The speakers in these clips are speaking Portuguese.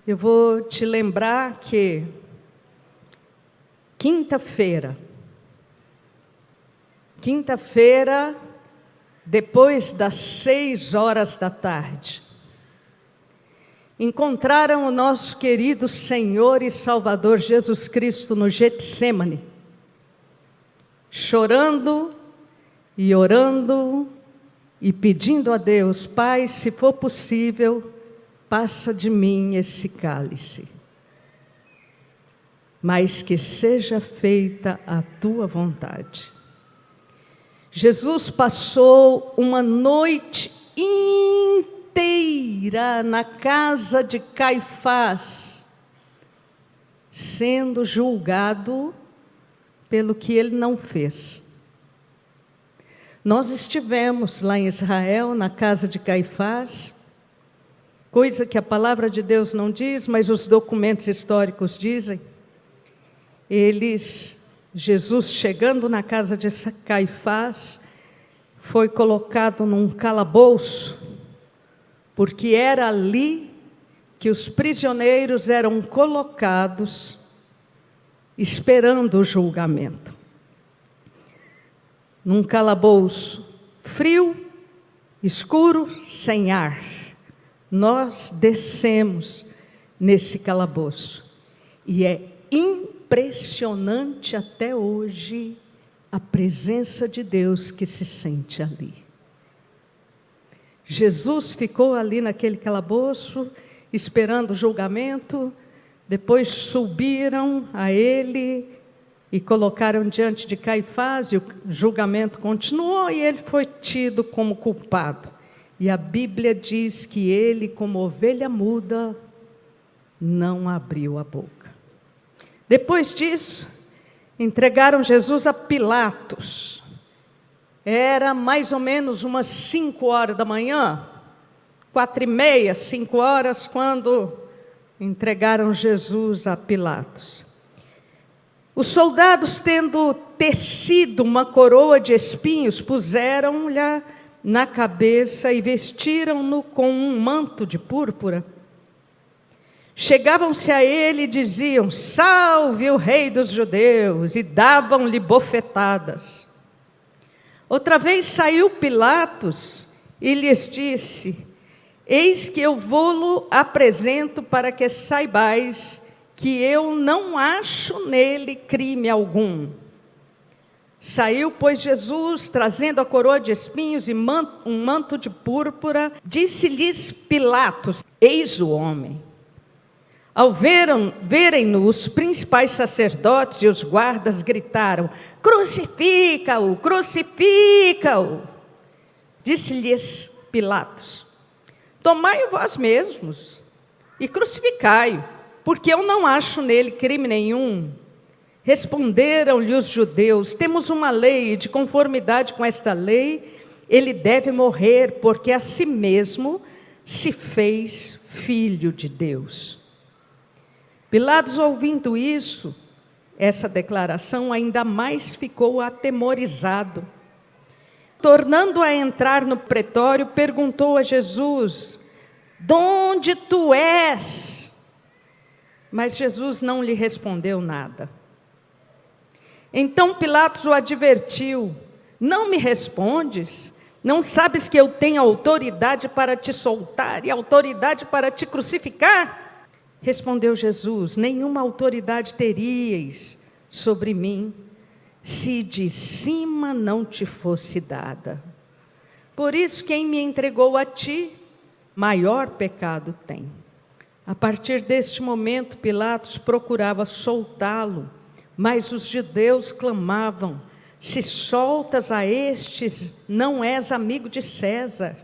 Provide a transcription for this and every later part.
Eu vou te lembrar que quinta-feira, depois das 6 horas da tarde, encontraram o nosso querido Senhor e Salvador Jesus Cristo no Getsêmani, chorando e orando e pedindo a Deus: Pai, se for possível, passa de mim esse cálice, mas que seja feita a tua vontade. Jesus passou uma noite inteira na casa de Caifás, sendo julgado pelo que ele não fez. Nós estivemos lá em Israel, na casa de Caifás, coisa que a palavra de Deus não diz, mas os documentos históricos dizem. Jesus chegando na casa de Caifás, foi colocado num calabouço, porque era ali que os prisioneiros eram colocados, esperando o julgamento. Num calabouço frio, escuro, sem ar. Nós descemos nesse calabouço. E é impressionante até hoje a presença de Deus que se sente ali. Jesus ficou ali naquele calabouço, esperando o julgamento. Depois subiram a ele e colocaram diante de Caifás, e o julgamento continuou, e ele foi tido como culpado. E a Bíblia diz que ele, como ovelha muda, não abriu a boca. Depois disso, entregaram Jesus a Pilatos. Era mais ou menos umas 5 horas da manhã, 4h30, 5 horas, quando entregaram Jesus a Pilatos. Os soldados, tendo tecido uma coroa de espinhos, puseram-lhe na cabeça e vestiram-no com um manto de púrpura. Chegavam-se a ele e diziam: salve o rei dos judeus, e davam-lhe bofetadas. Outra vez saiu Pilatos e lhes disse: eis que eu vou-lo apresento para que saibais que eu não acho nele crime algum. Saiu, pois, Jesus, trazendo a coroa de espinhos e um manto de púrpura. Disse-lhes Pilatos: eis o homem. Ao verem-no, os principais sacerdotes e os guardas gritaram: crucifica-o, crucifica-o. Disse-lhes Pilatos: tomai-o vós mesmos e crucificai-o, porque eu não acho nele crime nenhum. Responderam-lhe os judeus: temos uma lei, e de conformidade com esta lei, ele deve morrer, porque a si mesmo se fez filho de Deus. Pilatos, ouvindo isso, essa declaração, ainda mais ficou atemorizado. Tornando a entrar no pretório, perguntou a Jesus: de onde tu és? Mas Jesus não lhe respondeu nada. Então Pilatos o advertiu: não me respondes? Não sabes que eu tenho autoridade para te soltar e autoridade para te crucificar? Respondeu Jesus: nenhuma autoridade teríeis sobre mim, se de cima não te fosse dada. Por isso, quem me entregou a ti, maior pecado tem. A partir deste momento, Pilatos procurava soltá-lo, mas os judeus clamavam: se soltas a estes, não és amigo de César.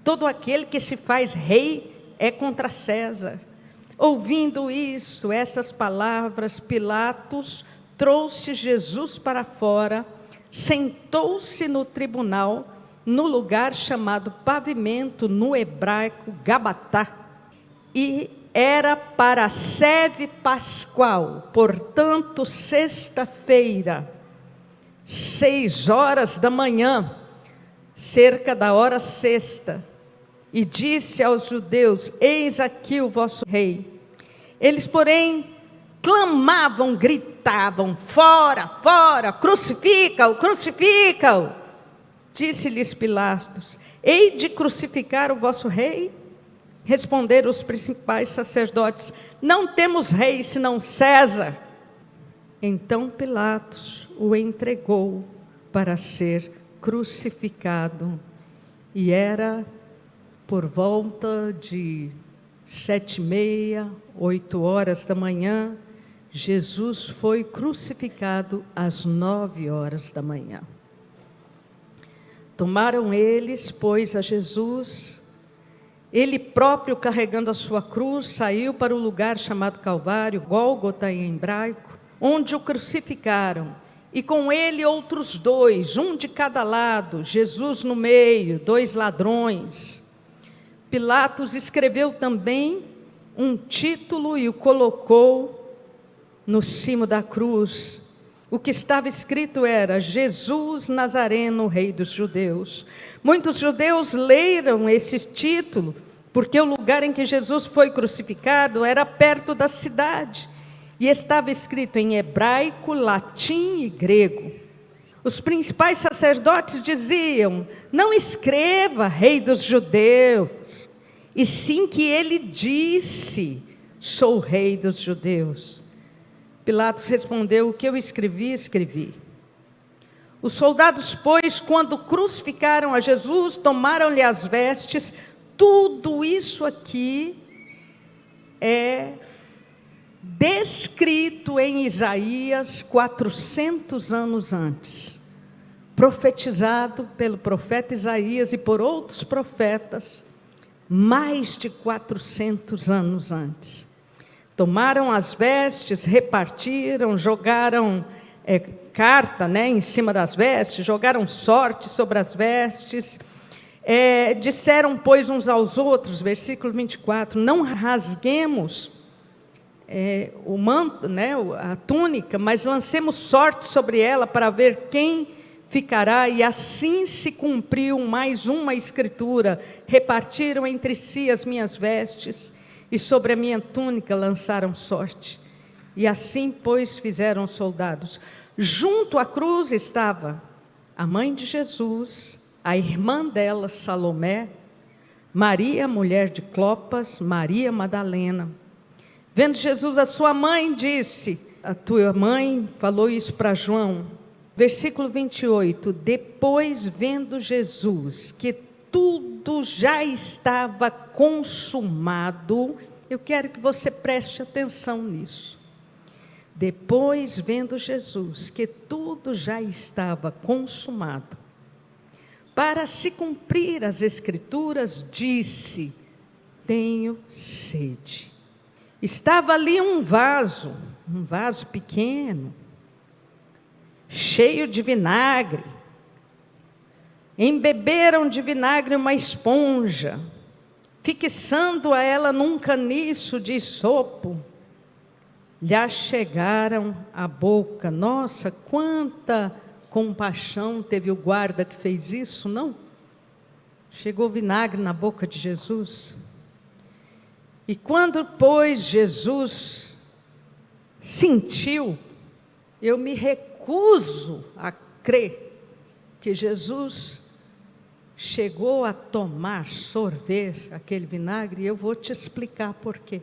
Todo aquele que se faz rei é contra César. Ouvindo isso, essas palavras, Pilatos trouxe Jesus para fora, sentou-se no tribunal, no lugar chamado Pavimento, no hebraico Gabatá, e era para a seve pascual, portanto, sexta-feira, 6 horas da manhã, cerca da hora sexta, e disse aos judeus: eis aqui o vosso rei. Eles, porém, clamavam, gritavam: fora, fora, crucifica-o, crucifica-o. Disse-lhes Pilatos: hei de crucificar o vosso rei? Responderam os principais sacerdotes: não temos rei senão César. Então Pilatos o entregou para ser crucificado. E era por volta de 7h30, 8h da manhã. Jesus foi crucificado às 9h da manhã. Tomaram eles, pois, a Jesus. Ele próprio, carregando a sua cruz, saiu para o lugar chamado Calvário, Gólgota em hebraico, onde o crucificaram. E com ele outros dois, um de cada lado, Jesus no meio, 2 ladrões. Pilatos escreveu também um título e o colocou no cimo da cruz. O que estava escrito era: Jesus Nazareno, Rei dos Judeus. Muitos judeus leram esse título, porque o lugar em que Jesus foi crucificado era perto da cidade. E estava escrito em hebraico, latim e grego. Os principais sacerdotes diziam: não escreva Rei dos Judeus, e sim que ele disse: sou Rei dos Judeus. Pilatos respondeu: o que eu escrevi, escrevi. Os soldados, pois, quando crucificaram a Jesus, tomaram-lhe as vestes. Tudo isso aqui é descrito em Isaías 400 anos antes, profetizado pelo profeta Isaías e por outros profetas, mais de 400 anos antes. Tomaram as vestes, repartiram, jogaram carta, em cima das vestes, jogaram sorte sobre as vestes. Disseram, pois, uns aos outros, versículo 24, não rasguemos o manto, a túnica, mas lancemos sorte sobre ela para ver quem ficará. E assim se cumpriu mais uma escritura: repartiram entre si as minhas vestes, e sobre a minha túnica lançaram sorte. E assim, pois, fizeram os soldados. Junto à cruz estava a mãe de Jesus, a irmã dela, Salomé, Maria, mulher de Clopas, Maria Madalena. Vendo Jesus a sua mãe, disse: a tua mãe falou isso para João. Versículo 28, depois vendo Jesus que tudo já estava consumado. Eu quero que você preste atenção nisso. Depois vendo Jesus que tudo já estava consumado, para se cumprir as Escrituras, disse: tenho sede. Estava ali um vaso pequeno, cheio de vinagre. Embeberam de vinagre uma esponja, fixando a ela num caniço de isopo, lhe achegaram à boca. Nossa, quanta compaixão teve o guarda que fez isso, não? Chegou vinagre na boca de Jesus. E quando, pois, Jesus sentiu, eu me recuso a crer que Jesus chegou a tomar, sorver aquele vinagre, e eu vou te explicar por quê.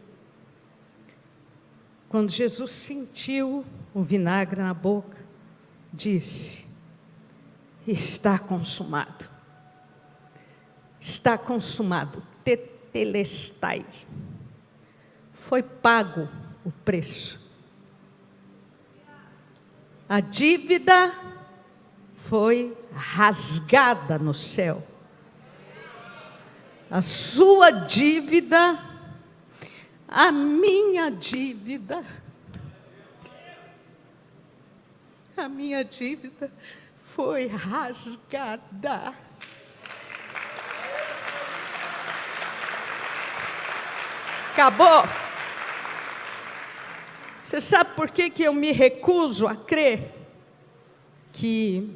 Quando Jesus sentiu o vinagre na boca, disse: está consumado. Está consumado. Tetelestai. Foi pago o preço. A dívida foi rasgada no céu. A sua dívida, a minha dívida, a minha dívida foi rasgada. Acabou. Você sabe por que eu me recuso a crer que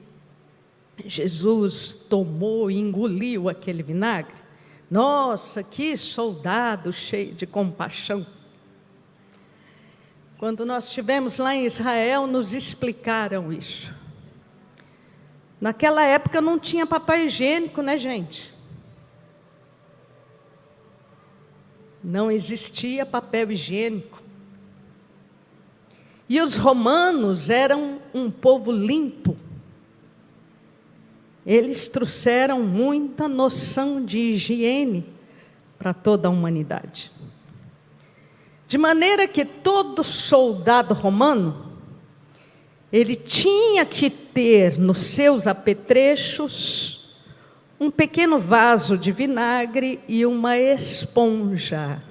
Jesus tomou e engoliu aquele vinagre? Nossa, que soldado cheio de compaixão. Quando nós estivemos lá em Israel, nos explicaram isso. Naquela época não tinha papel higiênico, né, gente? Não existia papel higiênico. E os romanos eram um povo limpo. Eles trouxeram muita noção de higiene para toda a humanidade. De maneira que todo soldado romano, ele tinha que ter nos seus apetrechos um pequeno vaso de vinagre e uma esponja.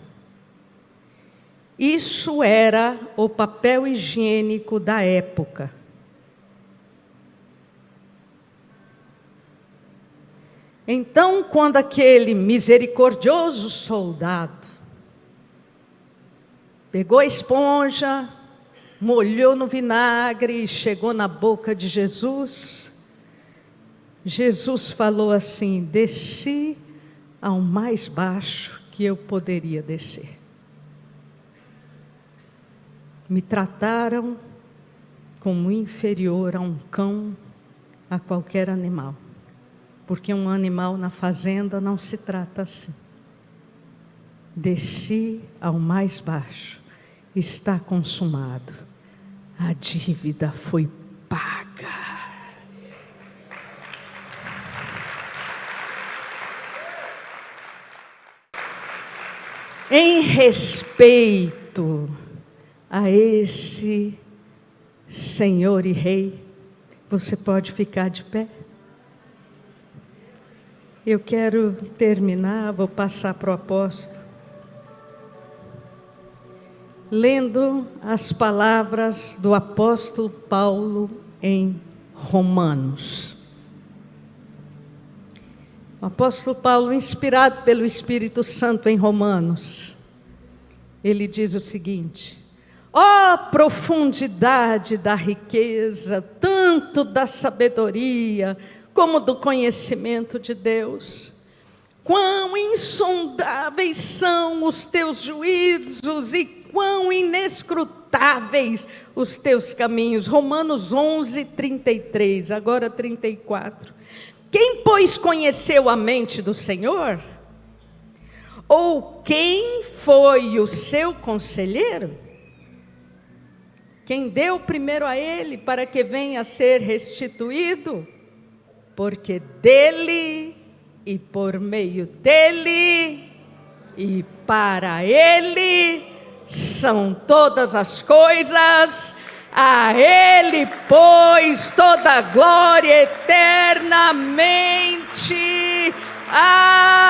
Isso era o papel higiênico da época. Então, quando aquele misericordioso soldado pegou a esponja, molhou no vinagre e chegou na boca de Jesus, Jesus falou assim: desci ao mais baixo que eu poderia descer. Me trataram como inferior a um cão, a qualquer animal. Porque um animal na fazenda não se trata assim. Desci ao mais baixo, está consumado. A dívida foi paga. Em respeito a esse Senhor e Rei, você pode ficar de pé? Eu quero terminar, vou passar para o apóstolo, lendo as palavras do apóstolo Paulo em Romanos. O apóstolo Paulo, inspirado pelo Espírito Santo em Romanos, ele diz o seguinte: ó profundidade da riqueza, tanto da sabedoria, como do conhecimento de Deus. Quão insondáveis são os teus juízos e quão inescrutáveis os teus caminhos. Romanos 11, 33, agora 34. Quem, pois, conheceu a mente do Senhor? Ou quem foi o seu conselheiro? Quem deu primeiro a ele para que venha a ser restituído? Porque dele e por meio dele e para ele são todas as coisas, a ele, pois, toda a glória eternamente. Amém.